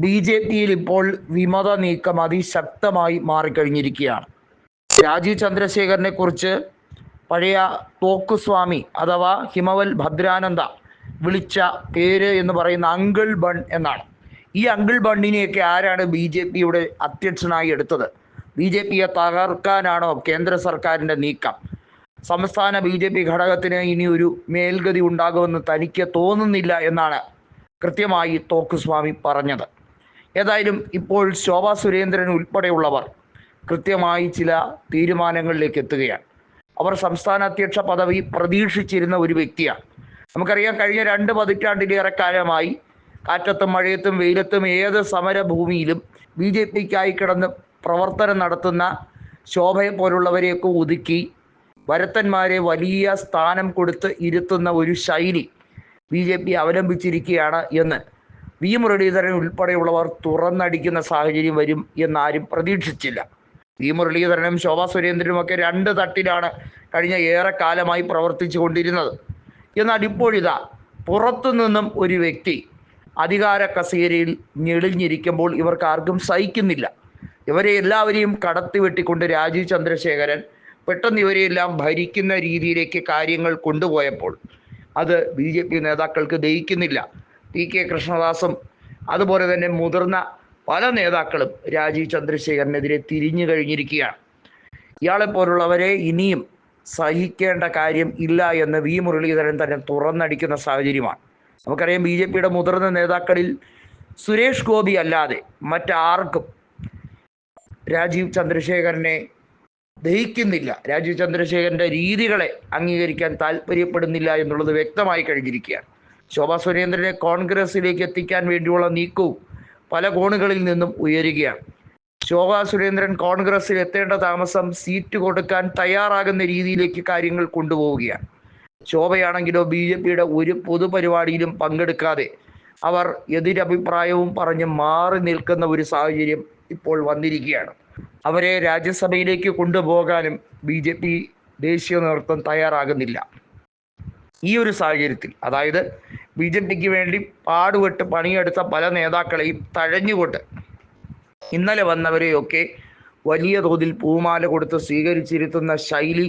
BJPയിൽ ഇപ്പോൾ വിമത നീക്കം അതിശക്തമായി മാറിക്കഴിഞ്ഞിരിക്കുകയാണ്. രാജീവ് ചന്ദ്രശേഖരനെ കുറിച്ച് പഴയ തോക്കുസ്വാമി അഥവാ ഹിമവൽ ഭദ്രാനന്ദ വിളിച്ച പേര് എന്ന് പറയുന്ന അങ്കിൾ ബൺ എന്നാണ്. ഈ അങ്കിൾ ബണ്ണിനെയൊക്കെ ആരാണ് BJPയുടെ അധ്യക്ഷനായി എടുത്തത്? BJPയെ തകർക്കാനാണോ കേന്ദ്ര സർക്കാരിൻ്റെ നീക്കം? സംസ്ഥാന BJP ഘടകത്തിന് ഇനി ഒരു മേൽഗതി ഉണ്ടാകുമെന്ന് തനിക്ക് തോന്നുന്നില്ല എന്നാണ് കൃത്യമായി തോക്കുസ്വാമി പറഞ്ഞത്. ഏതായാലും ഇപ്പോൾ ശോഭാ സുരേന്ദ്രൻ ഉൾപ്പെടെയുള്ളവർ കൃത്യമായി ചില തീരുമാനങ്ങളിലേക്ക് എത്തുകയാണ്. അവർ സംസ്ഥാന അധ്യക്ഷ പദവി പ്രതീക്ഷിച്ചിരുന്ന ഒരു വ്യക്തിയാണ്. നമുക്കറിയാം, കഴിഞ്ഞ 2 പതിറ്റാണ്ടിലേറെ കാലമായി കാറ്റത്തും മഴയത്തും വെയിലത്തും ഏത് സമരഭൂമിയിലും BJPക്കായി കിടന്ന് പ്രവർത്തനം നടത്തുന്ന ശോഭയെ പോലുള്ളവരെയൊക്കെ ഒതുക്കി വരത്തന്മാരെ വലിയ സ്ഥാനം കൊടുത്ത് ഇരുത്തുന്ന ഒരു ശൈലി BJP അവലംബിച്ചിരിക്കുകയാണ് എന്ന് വി മുരളീധരൻ ഉൾപ്പെടെയുള്ളവർ തുറന്നടിക്കുന്ന സാഹചര്യം വരും എന്നാരും പ്രതീക്ഷിച്ചില്ല. വി മുരളീധരനും ശോഭാ സുരേന്ദ്രനുമൊക്കെ 2 തട്ടിലാണ് കഴിഞ്ഞ ഏറെക്കാലമായി പ്രവർത്തിച്ചു കൊണ്ടിരുന്നത്. എന്നാൽ ഇപ്പോഴിതാ പുറത്തുനിന്നും ഒരു വ്യക്തി അധികാര കസേരയിൽ ഞെളിഞ്ഞിരിക്കുമ്പോൾ ഇവർക്ക് ആർക്കും സഹിക്കുന്നില്ല. ഇവരെ എല്ലാവരെയും കടത്തിവെട്ടിക്കൊണ്ട് രാജീവ് ചന്ദ്രശേഖരൻ പെട്ടെന്ന് ഇവരെയെല്ലാം ഭരിക്കുന്ന രീതിയിലേക്ക് കാര്യങ്ങൾ കൊണ്ടുപോയപ്പോൾ അത് BJP നേതാക്കൾക്ക് ദഹിക്കുന്നില്ല. PK കൃഷ്ണദാസും അതുപോലെ തന്നെ മുതിർന്ന പല നേതാക്കളും രാജീവ് ചന്ദ്രശേഖരനെതിരെ തിരിഞ്ഞു കഴിഞ്ഞിരിക്കുകയാണ്. ഇയാളെപ്പോലുള്ളവരെ ഇനിയും സഹിക്കേണ്ട കാര്യം ഇല്ല എന്ന് വി മുരളീധരൻ തന്നെ തുറന്നടിക്കുന്ന സാഹചര്യമാണ്. നമുക്കറിയാം, BJPയുടെ മുതിർന്ന നേതാക്കളിൽ സുരേഷ് ഗോപി അല്ലാതെ മറ്റാർക്കും രാജീവ് ചന്ദ്രശേഖരനെ ദഹിക്കുന്നില്ല. രാജീവ് ചന്ദ്രശേഖരൻ്റെ രീതികളെ അംഗീകരിക്കാൻ താല്പര്യപ്പെടുന്നില്ല എന്നുള്ളത് വ്യക്തമായി കഴിഞ്ഞിരിക്കുകയാണ്. ശോഭാ സുരേന്ദ്രനെ കോൺഗ്രസിലേക്ക് എത്തിക്കാൻ വേണ്ടിയുള്ള നീക്കവും പല കോണുകളിൽ നിന്നും ഉയരുകയാണ്. ശോഭാ സുരേന്ദ്രൻ കോൺഗ്രസിൽ എത്തേണ്ട താമസം സീറ്റ് കൊടുക്കാൻ തയ്യാറാകുന്ന രീതിയിലേക്ക് കാര്യങ്ങൾ കൊണ്ടുപോവുകയാണ്. ശോഭയാണെങ്കിലോ BJPയുടെ ഒരു പൊതുപരിപാടിയിലും പങ്കെടുക്കാതെ അവർ എതിരഭിപ്രായവും പറഞ്ഞ് മാറി നിൽക്കുന്ന ഒരു സാഹചര്യം ഇപ്പോൾ വന്നിരിക്കുകയാണ്. അവരെ രാജ്യസഭയിലേക്ക് കൊണ്ടുപോകാനും BJP ദേശീയ നേതൃത്വം തയ്യാറാകുന്നില്ല. ഈ ഒരു സാഹചര്യത്തിൽ, അതായത് BJPക്ക് വേണ്ടി പാടുപെട്ട് പണിയെടുത്ത പല നേതാക്കളെയും തഴഞ്ഞുകൊണ്ട് ഇന്നലെ വന്നവരെയൊക്കെ വലിയ തോതിൽ പൂമാല കൊടുത്ത് സ്വീകരിച്ചിരുത്തുന്ന ശൈലി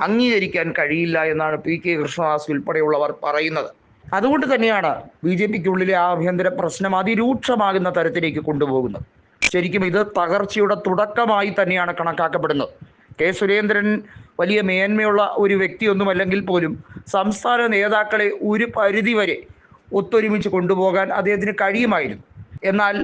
അംഗീകരിക്കാൻ കഴിയില്ല എന്നാണ് PK കൃഷ്ണദാസ് ഉൾപ്പെടെയുള്ളവർ പറയുന്നത്. അതുകൊണ്ട് തന്നെയാണ് BJPക്കുള്ളിലെ ആഭ്യന്തര പ്രശ്നം അതിരൂക്ഷമാകുന്ന തരത്തിലേക്ക് കൊണ്ടുപോകുന്നത്. ശരിക്കും ഇത് തകർച്ചയുടെ തുടക്കമായി തന്നെയാണ് കണക്കാക്കപ്പെടുന്നത്. കെ സുരേന്ദ്രൻ വലിയ മേന്മയുള്ള ഒരു വ്യക്തിയൊന്നുമല്ലെങ്കിൽ പോലും സംസ്ഥാന നേതാക്കളെ ഒരു പരിധിവരെ ഒത്തൊരുമിച്ച് കൊണ്ടുപോകാൻ അദ്ദേഹത്തിന് കഴിയുമായിരുന്നു. എന്നാൽ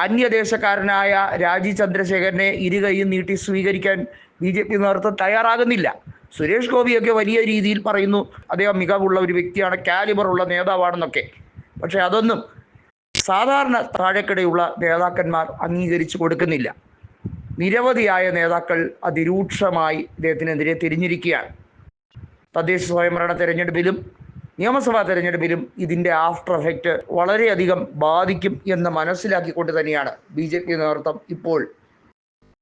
അന്യദേശക്കാരനായ രാജീവ് ചന്ദ്രശേഖരനെ ഇരുകൈയും നീട്ടി സ്വീകരിക്കാൻ BJP നേതൃത്വം തയ്യാറാകുന്നില്ല. സുരേഷ് ഗോപിയൊക്കെ വലിയ രീതിയിൽ പറയുന്നു അദ്ദേഹം മികവുള്ള ഒരു വ്യക്തിയാണ്, കാലിബറുള്ള നേതാവാണെന്നൊക്കെ. പക്ഷെ അതൊന്നും സാധാരണ താഴെക്കിടയുള്ള നേതാക്കന്മാർ അംഗീകരിച്ചു കൊടുക്കുന്നില്ല. നിരവധിയായ നേതാക്കൾ അതിരൂക്ഷമായി ഇദ്ദേഹത്തിനെതിരെ തിരിഞ്ഞിരിക്കുകയാണ്. തദ്ദേശ സ്വയംഭരണ തെരഞ്ഞെടുപ്പിലും നിയമസഭാ തെരഞ്ഞെടുപ്പിലും ഇതിൻ്റെ ആഫ്റ്റർ എഫക്റ്റ് വളരെയധികം ബാധിക്കും എന്ന് മനസ്സിലാക്കിക്കൊണ്ട് തന്നെയാണ് BJP നേതൃത്വം ഇപ്പോൾ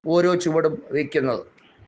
ഓരോ ചുവടും വയ്ക്കുന്നത്.